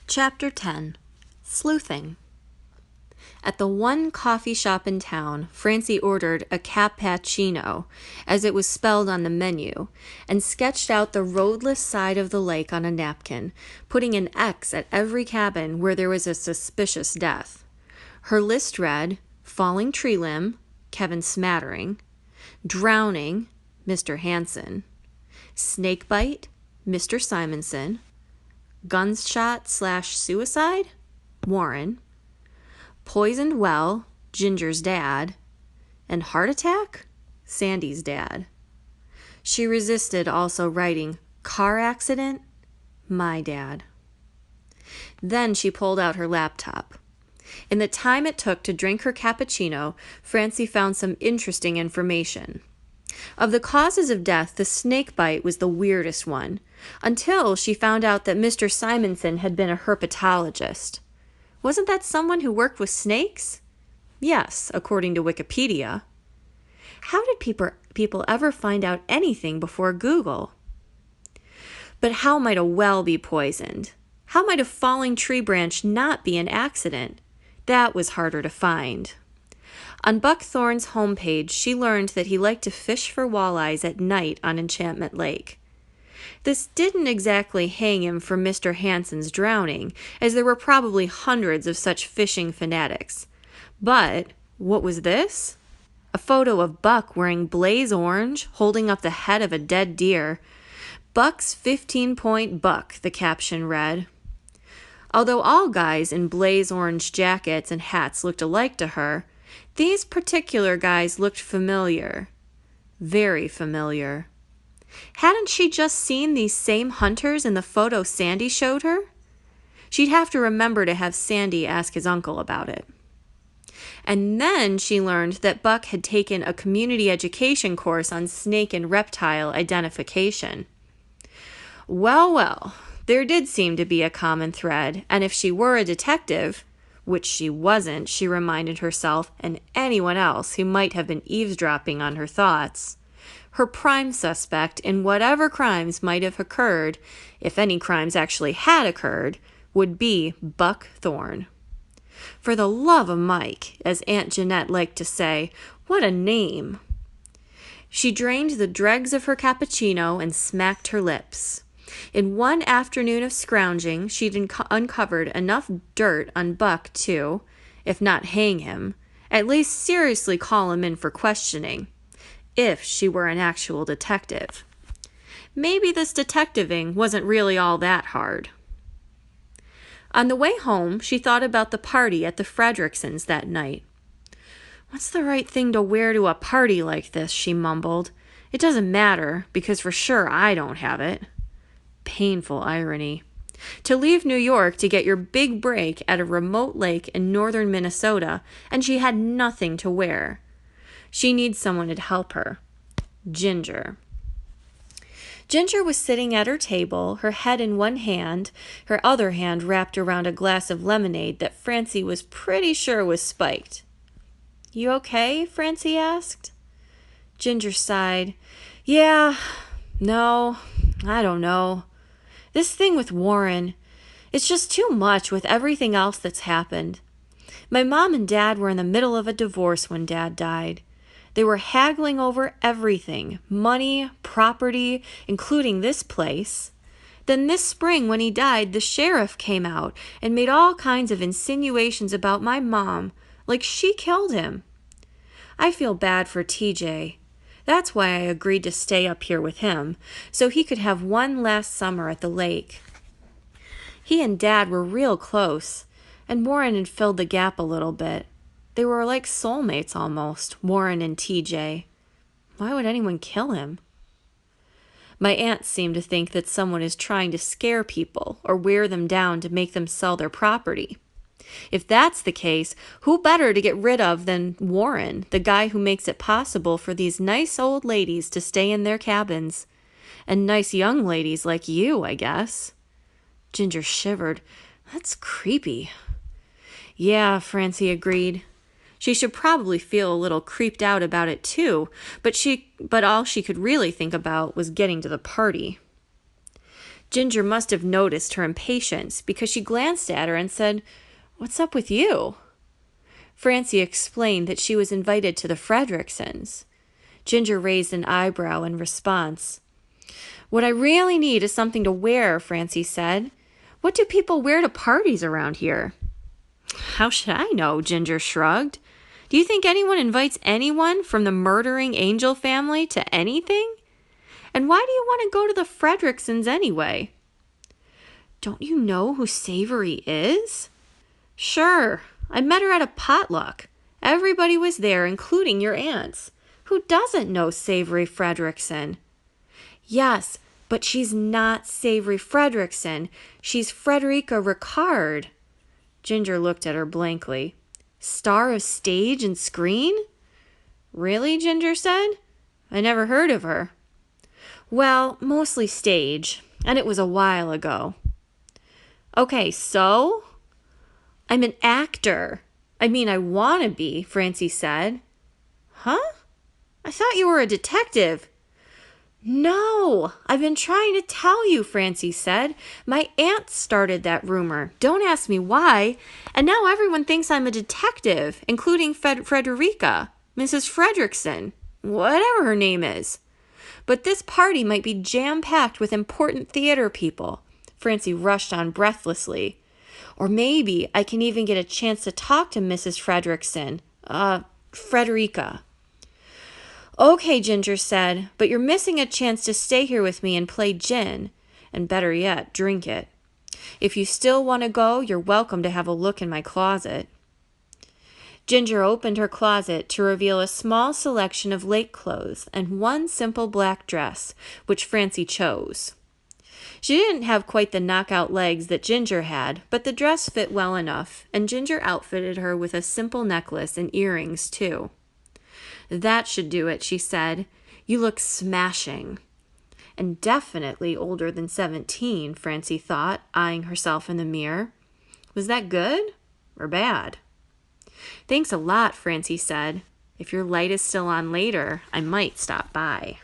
Chapter 10. Sleuthing. At the one coffee shop in town, Francie ordered a cappuccino, as it was spelled on the menu, and sketched out the roadless side of the lake on a napkin, putting an X at every cabin where there was a suspicious death. Her list read, falling tree limb, Kevin Smattering, drowning, Mr. Hansen, snake bite, Mr. Simonson, gunshot/suicide, Warren, poisoned well, Ginger's dad, and heart attack, Sandy's dad. She resisted also writing car accident, my dad. Then she pulled out her laptop. In the time it took to drink her cappuccino, Francie found some interesting information. Of the causes of death, the snake bite was the weirdest one, until she found out that Mr. Simonson had been a herpetologist. Wasn't that someone who worked with snakes? Yes, according to Wikipedia. How did people ever find out anything before Google? But how might a well be poisoned? How might a falling tree branch not be an accident? That was harder to find. On Buck Thorne's homepage, she learned that he liked to fish for walleyes at night on Enchantment Lake. This didn't exactly hang him for Mr. Hansen's drowning, as there were probably hundreds of such fishing fanatics. But what was this? A photo of Buck wearing blaze orange, holding up the head of a dead deer. Buck's 15-point buck, the caption read. Although all guys in blaze orange jackets and hats looked alike to her, these particular guys looked familiar. Very familiar. Hadn't she just seen these same hunters in the photo Sandy showed her? She'd have to remember to have Sandy ask his uncle about it. And then she learned that Buck had taken a community education course on snake and reptile identification. Well, there did seem to be a common thread, and if she were a detective, which she wasn't, she reminded herself, and anyone else who might have been eavesdropping on her thoughts, her prime suspect in whatever crimes might have occurred, if any crimes actually had occurred, would be Buck Thorne. For the love of Mike, as Aunt Jeanette liked to say, what a name! She drained the dregs of her cappuccino and smacked her lips. In one afternoon of scrounging, she'd uncovered enough dirt on Buck to, if not hang him, at least seriously call him in for questioning, if she were an actual detective. Maybe this detectiving wasn't really all that hard. On the way home, she thought about the party at the Fredricksons that night. What's the right thing to wear to a party like this, she mumbled. It doesn't matter, because for sure I don't have it. Painful irony. To leave New York to get your big break at a remote lake in northern Minnesota, and she had nothing to wear. She needs someone to help her. Ginger. Ginger was sitting at her table, her head in one hand, her other hand wrapped around a glass of lemonade that Francie was pretty sure was spiked. You okay? Francie asked. Ginger sighed. Yeah, no, I don't know. This thing with Warren, it's just too much with everything else that's happened. My mom and dad were in the middle of a divorce when Dad died. They were haggling over everything, money, property, including this place. Then this spring when he died, the sheriff came out and made all kinds of insinuations about my mom, like she killed him. I feel bad for TJ. That's why I agreed to stay up here with him, so he could have one last summer at the lake. He and Dad were real close, and Warren had filled the gap a little bit. They were like soulmates almost, Warren and TJ. Why would anyone kill him? My aunt seemed to think that someone is trying to scare people or wear them down to make them sell their property. If that's the case, who better to get rid of than Warren, the guy who makes it possible for these nice old ladies to stay in their cabins? And nice young ladies like you, I guess. Ginger shivered. That's creepy. Yeah, Francie agreed. She should probably feel a little creeped out about it too, but all she could really think about was getting to the party. Ginger must have noticed her impatience because she glanced at her and said, "What's up with you?" Francie explained that she was invited to the Fredericksons. Ginger raised an eyebrow in response. "What I really need is something to wear," Francie said. "What do people wear to parties around here?" "How should I know?" Ginger shrugged. "Do you think anyone invites anyone from the murdering angel family to anything? And why do you want to go to the Fredericksons anyway?" "Don't you know who Savory is?" "Sure. I met her at a potluck. Everybody was there, including your aunts. Who doesn't know Savory Frederickson?" "Yes, but she's not Savory Frederickson. She's Frederica Rickard." Ginger looked at her blankly. "Star of stage and screen?" "Really?" Ginger said. "I never heard of her." "Well, mostly stage, and it was a while ago." "Okay, so?" "I'm an actor. I mean, I want to be," Francie said. "Huh? I thought you were a detective." "No, I've been trying to tell you," Francie said. "My aunt started that rumor. Don't ask me why. And now everyone thinks I'm a detective, including Frederica, Mrs. Frederickson, whatever her name is. But this party might be jam-packed with important theater people." Francie rushed on breathlessly. "Or maybe I can even get a chance to talk to Mrs. Frederickson, Frederica." "Okay," Ginger said, "but you're missing a chance to stay here with me and play gin, and better yet, drink it. If you still want to go, you're welcome to have a look in my closet." Ginger opened her closet to reveal a small selection of lake clothes and one simple black dress, which Francie chose. She didn't have quite the knockout legs that Ginger had, but the dress fit well enough, and Ginger outfitted her with a simple necklace and earrings, too. "That should do it," she said. "You look smashing." And definitely older than 17, Francie thought, eyeing herself in the mirror. Was that good or bad? "Thanks a lot," Francie said. "If your light is still on later, I might stop by."